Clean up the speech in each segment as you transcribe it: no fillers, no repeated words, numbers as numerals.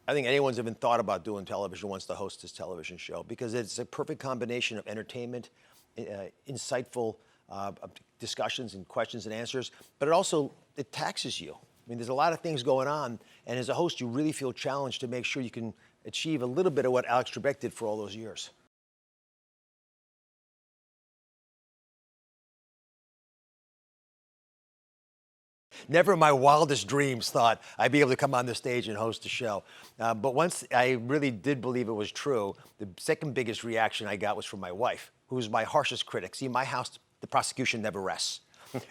I think anyone's even thought about doing television wants to host this television show because it's a perfect combination of entertainment, insightful discussions and questions and answers, but it taxes you. I mean, there's a lot of things going on, and as a host, you really feel challenged to make sure you can achieve a little bit of what Alex Trebek did for all those years. Never in my wildest dreams thought I'd be able to come on the stage and host a show. But once I really did believe it was true, the second biggest reaction I got was from my wife, who's my harshest critic. See, in my house, the prosecution never rests.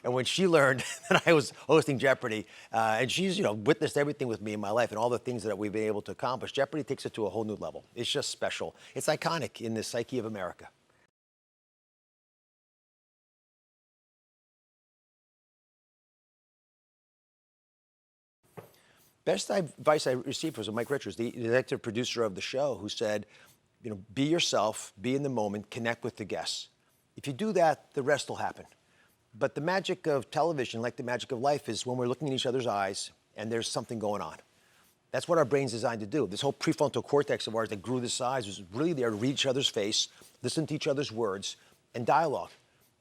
And when she learned that I was hosting Jeopardy, and she's witnessed everything with me in my life and all the things that we've been able to accomplish, Jeopardy takes it to a whole new level. It's just special. It's iconic in the psyche of America. Best advice I received was from Mike Richards, the executive producer of the show, who said, be yourself, be in the moment, connect with the guests. If you do that, the rest will happen. But the magic of television, like the magic of life, is when we're looking in each other's eyes and there's something going on. That's what our brain's designed to do. This whole prefrontal cortex of ours that grew this size was really there to read each other's face, listen to each other's words, and dialogue,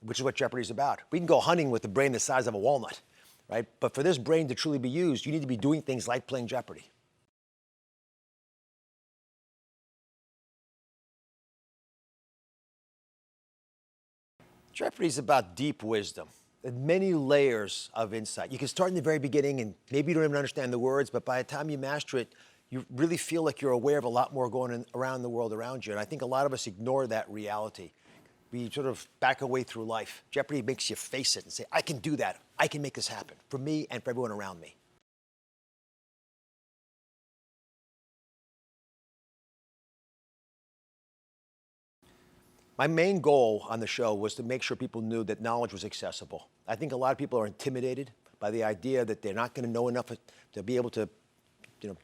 which is what Jeopardy's about. We can go hunting with the brain the size of a walnut, right? But for this brain to truly be used, you need to be doing things like playing Jeopardy. Jeopardy's about deep wisdom, many layers of insight. You can start in the very beginning and maybe you don't even understand the words, but by the time you master it, you really feel like you're aware of a lot more going on around the world around you. And I think a lot of us ignore that reality. We sort of back away through life. Jeopardy makes you face it and say, I can do that. I can make this happen for me and for everyone around me. My main goal on the show was to make sure people knew that knowledge was accessible. I think a lot of people are intimidated by the idea that they're not going to know enough to be able to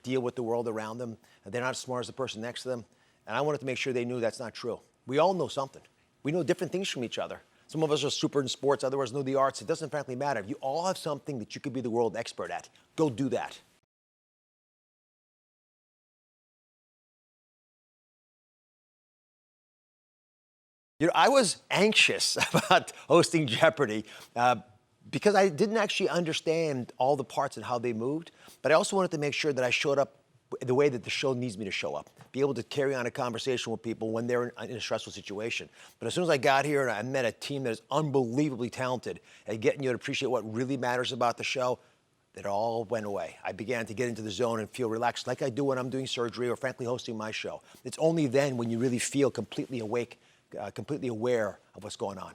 deal with the world around them, and they're not as smart as the person next to them. And I wanted to make sure they knew that's not true. We all know something. We know different things from each other. Some of us are super in sports, others know the arts. It doesn't frankly matter. You all have something that you could be the world expert at. Go do that. I was anxious about hosting Jeopardy because I didn't actually understand all the parts and how they moved, but I also wanted to make sure that I showed up the way that the show needs me to show up, be able to carry on a conversation with people when they're in a stressful situation. But as soon as I got here and I met a team that is unbelievably talented at getting you to appreciate what really matters about the show, it all went away. I began to get into the zone and feel relaxed like I do when I'm doing surgery or frankly hosting my show. It's only then when you really feel completely awake, completely aware of what's going on.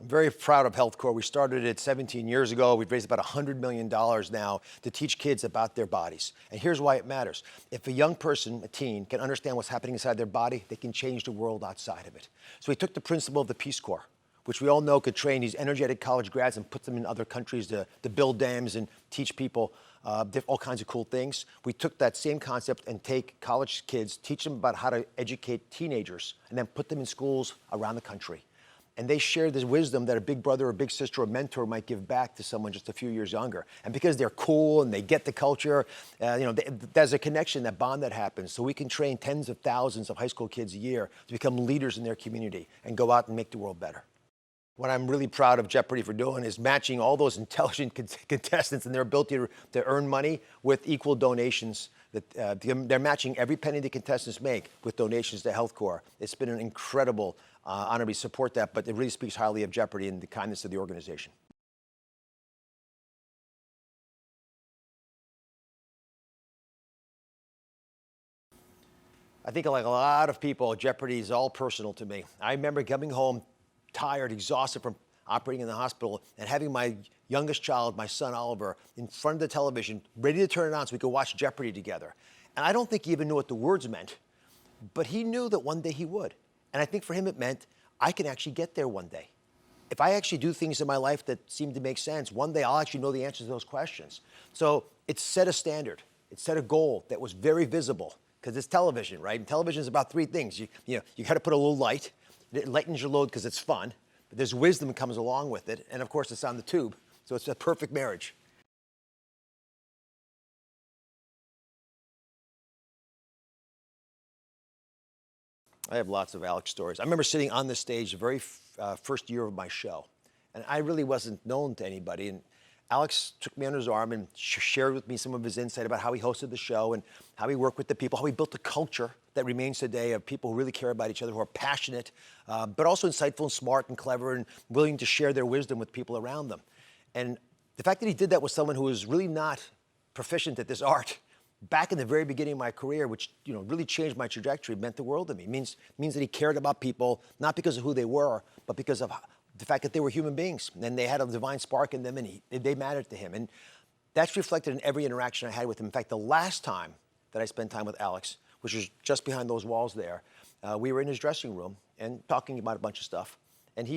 I'm very proud of HealthCore. We started it 17 years ago. We've raised about $100 million now to teach kids about their bodies. And here's why it matters. If a young person, a teen, can understand what's happening inside their body, they can change the world outside of it. So we took the principle of the Peace Corps, which we all know could train these energetic college grads and put them in other countries to build dams and teach people all kinds of cool things. We took that same concept and take college kids, teach them about how to educate teenagers, and then put them in schools around the country. And they share this wisdom that a big brother or big sister or mentor might give back to someone just a few years younger. And because they're cool and they get the culture, there's a connection, that bond that happens. So we can train tens of thousands of high school kids a year to become leaders in their community and go out and make the world better. What I'm really proud of Jeopardy for doing is matching all those intelligent contestants and their ability to earn money with equal donations. They're matching every penny the contestants make with donations to HealthCore. It's been an incredible honor to support that, but it really speaks highly of Jeopardy and the kindness of the organization. I think like a lot of people, Jeopardy is all personal to me. I remember coming home tired, exhausted from operating in the hospital and having my youngest child, my son Oliver, in front of the television, ready to turn it on so we could watch Jeopardy together. And I don't think he even knew what the words meant, but he knew that one day he would. And I think for him it meant I can actually get there one day. If I actually do things in my life that seem to make sense, one day I'll actually know the answers to those questions. So it set a standard. It set a goal that was very visible because it's television, right? And television is about three things. You got to put a little light. It lightens your load because it's fun. but there's wisdom that comes along with it. And of course, it's on the tube. So it's a perfect marriage. I have lots of Alex stories. I remember sitting on the stage the very first year of my show, and I really wasn't known to anybody. And Alex took me under his arm and shared with me some of his insight about how he hosted the show and how he worked with the people, how he built a culture that remains today of people who really care about each other, who are passionate, but also insightful and smart and clever and willing to share their wisdom with people around them. And the fact that he did that with someone who was really not proficient at this art back in the very beginning of my career, which really changed my trajectory, meant the world to me. It means that he cared about people, not because of who they were, but because of the fact that they were human beings and they had a divine spark in them and they mattered to him. And that's reflected in every interaction I had with him. In fact, the last time that I spent time with Alex, which was just behind those walls there, we were in his dressing room and talking about a bunch of stuff. And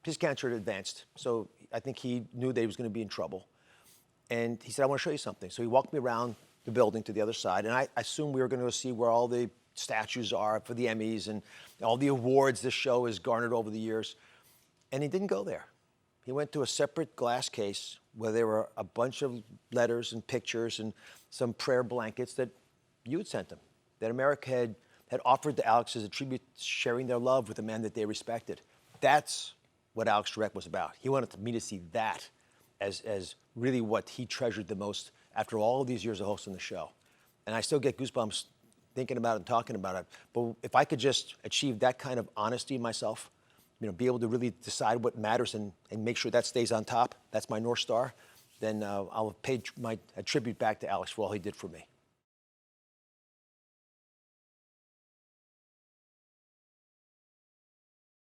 his cancer had advanced, so I think he knew that he was going to be in trouble. And he said, I want to show you something. So he walked me around the building to the other side, and I assumed we were going to go see where all the statues are for the Emmys and all the awards this show has garnered over the years. And he didn't go there. He went to a separate glass case where there were a bunch of letters and pictures and some prayer blankets that you had sent him, that America had offered to Alex as a tribute, sharing their love with a man that they respected. That's what Alex Trebek was about. He wanted me to see that as really what he treasured the most after all of these years of hosting the show. And I still get goosebumps thinking about it and talking about it. But if I could just achieve that kind of honesty in myself, be able to really decide what matters and make sure that stays on top, that's my North Star, then I'll pay a tribute back to Alex for all he did for me.